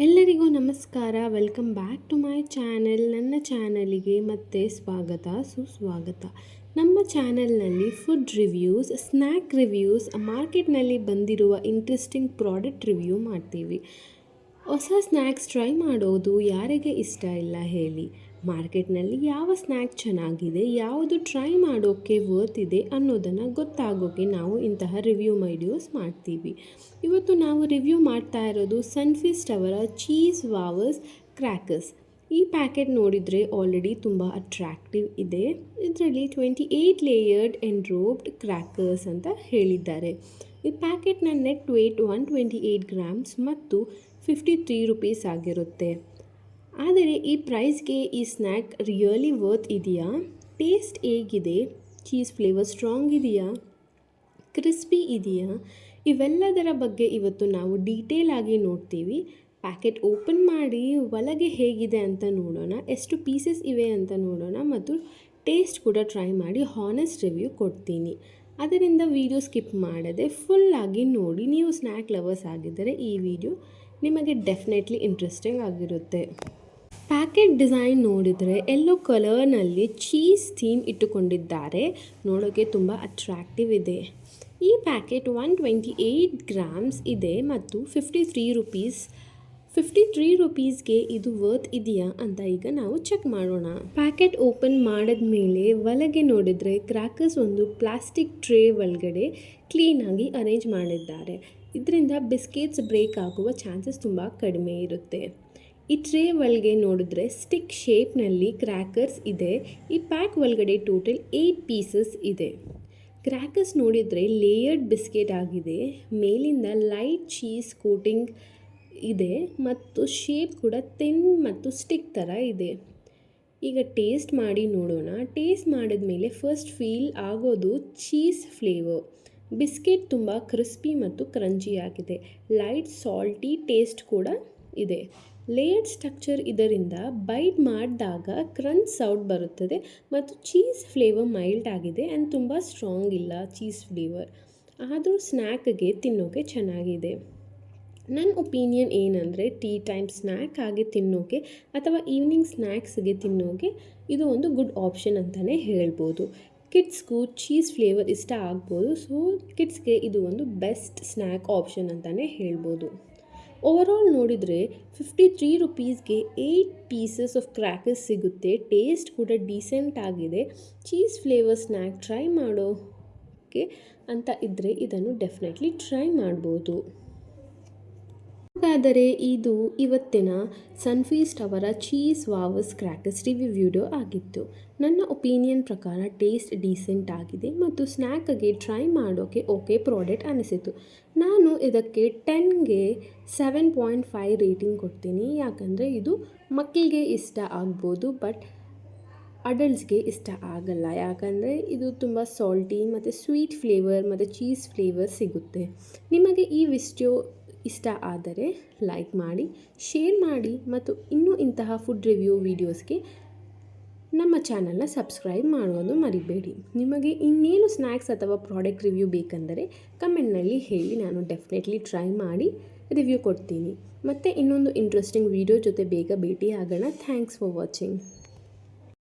ಎಲ್ಲರಿಗೂ ನಮಸ್ಕಾರ. Welcome back to my channel. ನನ್ನ ಚಾನಲಿಗೆ ಮತ್ತೆ ಸ್ವಾಗತ ಸುಸ್ವಾಗತ. ನಮ್ಮ ಚಾನೆಲ್ನಲ್ಲಿ ಫುಡ್ ರಿವ್ಯೂಸ್, ಸ್ನ್ಯಾಕ್ ರಿವ್ಯೂಸ್, ಮಾರ್ಕೆಟ್ನಲ್ಲಿ ಬಂದಿರುವ ಇಂಟ್ರೆಸ್ಟಿಂಗ್ ಪ್ರಾಡಕ್ಟ್ ರಿವ್ಯೂ ಮಾಡ್ತೀವಿ. ಹೊಸ ಸ್ನ್ಯಾಕ್ಸ್ ಟ್ರೈ ಮಾಡೋದು ಯಾರಿಗೆ ಇಷ್ಟ ಇಲ್ಲ ಹೇಳಿ. ಮಾರ್ಕೆಟ್ನಲ್ಲಿ ಯಾವ ಸ್ನ್ಯಾಕ್ ಚೆನ್ನಾಗಿದೆ, ಯಾವುದು ಟ್ರೈ ಮಾಡೋಕ್ಕೆ ವರ್ತ್ ಇದೆ ಅನ್ನೋದನ್ನು ಗೊತ್ತಾಗೋಕ್ಕೆ ನಾವು ಇಂತಹ ರಿವ್ಯೂ ವಿಡಿಯೋಸ್ ಮಾಡ್ತೀವಿ. ಇವತ್ತು ನಾವು ರಿವ್ಯೂ ಮಾಡ್ತಾ ಇರೋದು ಸನ್ಫೀಸ್ಟ್ ಅವರ ಚೀಸ್ ವಾವರ್ಸ್ ಕ್ರ್ಯಾಕರ್ಸ್. ಈ ಪ್ಯಾಕೆಟ್ ನೋಡಿದರೆ ಆಲ್ರೆಡಿ ತುಂಬ ಅಟ್ರಾಕ್ಟಿವ್ ಇದೆ. ಇದರಲ್ಲಿ 28 ಲೇಯರ್ಡ್ ಎನ್ರೋಬ್ಡ್ ಕ್ರ್ಯಾಕರ್ಸ್ ಅಂತ ಹೇಳಿದ್ದಾರೆ. ಈ ಪ್ಯಾಕೆಟ್ನ ನೆಟ್ ವೇಟ್ 128 ಗ್ರಾಮ್ಸ್ ಮತ್ತು 53 ರುಪೀಸ್ ಆಗಿರುತ್ತೆ. ಆದರೆ ಈ ಪ್ರೈಸ್ಗೆ ಈ ಸ್ನ್ಯಾಕ್ ರಿಯಲಿ ವರ್ತ್ ಇದೆಯಾ? ಟೇಸ್ಟ್ ಹೇಗಿದೆ? ಚೀಸ್ ಫ್ಲೇವರ್ ಸ್ಟ್ರಾಂಗ್ ಇದೆಯಾ? ಕ್ರಿಸ್ಪಿ ಇದೆಯಾ? ಇವೆಲ್ಲದರ ಬಗ್ಗೆ ಇವತ್ತು ನಾವು ಡೀಟೇಲ್ ಆಗಿ ನೋಡ್ತೀವಿ. ಪ್ಯಾಕೆಟ್ ಓಪನ್ ಮಾಡಿ ಒಳಗೆ ಹೇಗಿದೆ ಅಂತ ನೋಡೋಣ, ಎಷ್ಟು ಪೀಸಸ್ ಇವೆ ಅಂತ ನೋಡೋಣ ಮತ್ತು ಟೇಸ್ಟ್ ಕೂಡ ಟ್ರೈ ಮಾಡಿ ಹಾನೆಸ್ಟ್ ರಿವ್ಯೂ ಕೊಡ್ತೀನಿ. ಅದರಿಂದ ವಿಡಿಯೋ ಸ್ಕಿಪ್ ಮಾಡದೆ ಫುಲ್ಲಾಗಿ ನೋಡಿ. ನೀವು ಸ್ನ್ಯಾಕ್ ಲವರ್ಸ್ ಆಗಿದ್ದರೆ ಈ ವಿಡಿಯೋ ನಿಮಗೆ ಡೆಫಿನೆಟ್ಲಿ ಇಂಟ್ರೆಸ್ಟಿಂಗ್ ಆಗಿರುತ್ತೆ. ಪ್ಯಾಕೆಟ್ ಡಿಸೈನ್ ನೋಡಿದರೆ ಯೆಲ್ಲೋ ಕಲರ್ನಲ್ಲಿ ಚೀಸ್ ಥೀಮ್ ಇಟ್ಟುಕೊಂಡಿದ್ದಾರೆ. ನೋಡೋಕ್ಕೆ ತುಂಬ ಅಟ್ರಾಕ್ಟಿವ್ ಇದೆ. ಈ ಪ್ಯಾಕೆಟ್ 128 ಗ್ರಾಮ್ಸ್ ಇದೆ ಮತ್ತು 53 ರುಪೀಸ್ಗೆ ಇದು ವರ್ತ್ ಇದೆಯಾ ಅಂತ ಈಗ ನಾವು ಚೆಕ್ ಮಾಡೋಣ. ಪ್ಯಾಕೆಟ್ ಓಪನ್ ಮಾಡಿದ ಮೇಲೆ ಒಳಗೆ ನೋಡಿದರೆ ಕ್ರ್ಯಾಕರ್ಸ್ ಒಂದು ಪ್ಲಾಸ್ಟಿಕ್ ಟ್ರೇ ಒಳಗಡೆ ಕ್ಲೀನಾಗಿ ಅರೇಂಜ್ ಮಾಡಿದ್ದಾರೆ. ಇದರಿಂದ ಬಿಸ್ಕೆಟ್ಸ್ ಬ್ರೇಕ್ ಆಗುವ ಚಾನ್ಸಸ್ ತುಂಬ ಕಡಿಮೆ ಇರುತ್ತೆ. ಈ ಟ್ರೇ ಒಳಗೆ ನೋಡಿದ್ರೆ ಸ್ಟಿಕ್ ಶೇಪ್ನಲ್ಲಿ ಕ್ರ್ಯಾಕರ್ಸ್ ಇದೆ. ಈ ಪ್ಯಾಕ್ ಒಳಗಡೆ ಟೋಟಲ್ 8 ಪೀಸಸ್ ಇದೆ. ಕ್ರ್ಯಾಕರ್ಸ್ ನೋಡಿದರೆ ಲೇಯರ್ಡ್ ಬಿಸ್ಕೆಟ್ ಆಗಿದೆ. ಮೇಲಿಂದ ಲೈಟ್ ಚೀಸ್ ಕೋಟಿಂಗ್ ಇದೆ ಮತ್ತು ಶೇಪ್ ಕೂಡ ಥಿನ್ ಮತ್ತು ಸ್ಟಿಕ್ ಥರ ಇದೆ. ಈಗ ಟೇಸ್ಟ್ ಮಾಡಿ ನೋಡೋಣ. ಟೇಸ್ಟ್ ಮಾಡಿದ ಮೇಲೆ ಫಸ್ಟ್ ಫೀಲ್ ಆಗೋದು ಚೀಸ್ ಫ್ಲೇವರ್. ಬಿಸ್ಕೆಟ್ ತುಂಬ ಕ್ರಿಸ್ಪಿ ಮತ್ತು ಕ್ರಂಚಿ ಆಗಿದೆ. ಲೈಟ್ ಸಾಲ್ಟಿ ಟೇಸ್ಟ್ ಕೂಡ ಇದೆ. ಲೇಯರ್ಡ್ ಸ್ಟ್ರಕ್ಚರ್ ಇದರಿಂದ ಬೈಟ್ ಮಾಡಿದಾಗ ಕ್ರಂಚ್ ಸೌಂಡ್ ಬರುತ್ತದೆ ಮತ್ತು ಚೀಸ್ ಫ್ಲೇವರ್ ಮೈಲ್ಡ್ ಆಗಿದೆ ಆ್ಯಂಡ್ ತುಂಬ ಸ್ಟ್ರಾಂಗ್ ಇಲ್ಲ ಚೀಸ್ ಫ್ಲೇವರ್. ಆದರೂ ಸ್ನ್ಯಾಕ್ಗೆ ತಿನ್ನೋಕೆ ಚೆನ್ನಾಗಿದೆ. ನನ್ನ ಒಪಿನಿಯನ್ ಏನಂದರೆ ಟೀ ಟೈಮ್ ಸ್ನ್ಯಾಕ್ ಆಗಿ ತಿನ್ನೋಕೆ ಅಥವಾ ಈವ್ನಿಂಗ್ ಸ್ನ್ಯಾಕ್ಸ್ಗೆ ತಿನ್ನೋಕೆ ಇದು ಒಂದು ಗುಡ್ ಆಪ್ಷನ್ ಅಂತಲೇ ಹೇಳ್ಬೋದು. ಕಿಡ್ಸ್ಗೂ ಚೀಸ್ ಫ್ಲೇವರ್ ಇಷ್ಟ ಆಗ್ಬೋದು. ಸೊ ಕಿಡ್ಸ್ಗೆ ಇದು ಒಂದು ಬೆಸ್ಟ್ ಸ್ನ್ಯಾಕ್ ಆಪ್ಷನ್ ಅಂತಲೇ ಹೇಳ್ಬೋದು. ಓವರಾಲ್ ನೋಡಿದರೆ 53 ರುಪೀಸ್ಗೆ 8 ಪೀಸಸ್ ಆಫ್ ಕ್ರ್ಯಾಕರ್ಸ್ ಸಿಗುತ್ತೆ. ಟೇಸ್ಟ್ ಕೂಡ ಡೀಸೆಂಟ್ ಆಗಿದೆ. ಚೀಸ್ ಫ್ಲೇವರ್ ಸ್ನ್ಯಾಕ್ ಟ್ರೈ ಮಾಡೋಕ್ಕೆ ಅಂತ ಇದ್ದರೆ ಇದನ್ನು ಡೆಫಿನೆಟ್ಲಿ ಟ್ರೈ ಮಾಡ್ಬೋದು. ಹಾಗಾದರೆ ಇದು ಇವತ್ತಿನ ಸನ್ಫೀಸ್ಟ್ ಅವರ ಚೀಸ್ ವಾವರ್ಸ್ ಕ್ರ್ಯಾಕರ್ಸ್ ರಿವ್ಯೂ ವಿಡಿಯೋ ಆಗಿತ್ತು. ನನ್ನ ಒಪಿನಿಯನ್ ಪ್ರಕಾರ ಟೇಸ್ಟ್ ಡೀಸೆಂಟ್ ಆಗಿದೆ ಮತ್ತು ಸ್ನ್ಯಾಕ್ಗೆ ಟ್ರೈ ಮಾಡೋಕ್ಕೆ ಓಕೆ ಪ್ರಾಡಕ್ಟ್ ಅನಿಸಿತು. ನಾನು ಇದಕ್ಕೆ 10ಗೆ 7.5 ರೇಟಿಂಗ್ ಕೊಡ್ತೀನಿ. ಯಾಕಂದರೆ ಇದು ಮಕ್ಕಳಿಗೆ ಇಷ್ಟ ಆಗ್ಬೋದು, ಬಟ್ ಅಡಲ್ಟ್ಸ್ಗೆ ಇಷ್ಟ ಆಗಲ್ಲ. ಯಾಕಂದರೆ ಇದು ತುಂಬ ಸಾಲ್ಟಿ ಮತ್ತು ಸ್ವೀಟ್ ಫ್ಲೇವರ್ ಮತ್ತು ಚೀಸ್ ಫ್ಲೇವರ್ ಸಿಗುತ್ತೆ. ನಿಮಗೆ ಈ ವಿಡಿಯೋ ಇಷ್ಟ ಆದರೆ ಲೈಕ್ ಮಾಡಿ, ಶೇರ್ ಮಾಡಿ ಮತ್ತು ಇನ್ನೂ ಇಂತಹ ಫುಡ್ ರಿವ್ಯೂ ವೀಡಿಯೋಸ್ಗೆ ನಮ್ಮ ಚಾನಲ್ನ ಸಬ್ಸ್ಕ್ರೈಬ್ ಮಾಡೋದು ಮರಿಬೇಡಿ. ನಿಮಗೆ ಇನ್ನೇನು ಸ್ನ್ಯಾಕ್ಸ್ ಅಥವಾ ಪ್ರಾಡಕ್ಟ್ ರಿವ್ಯೂ ಬೇಕೆಂದರೆ ಕಮೆಂಟ್ನಲ್ಲಿ ಹೇಳಿ, ನಾನು ಡೆಫಿನೆಟ್ಲಿ ಟ್ರೈ ಮಾಡಿ ರಿವ್ಯೂ ಕೊಡ್ತೀನಿ. ಮತ್ತು ಇನ್ನೊಂದು ಇಂಟ್ರೆಸ್ಟಿಂಗ್ ವೀಡಿಯೋ ಜೊತೆ ಬೇಗ ಭೇಟಿ ಆಗೋಣ. Thanks for watching.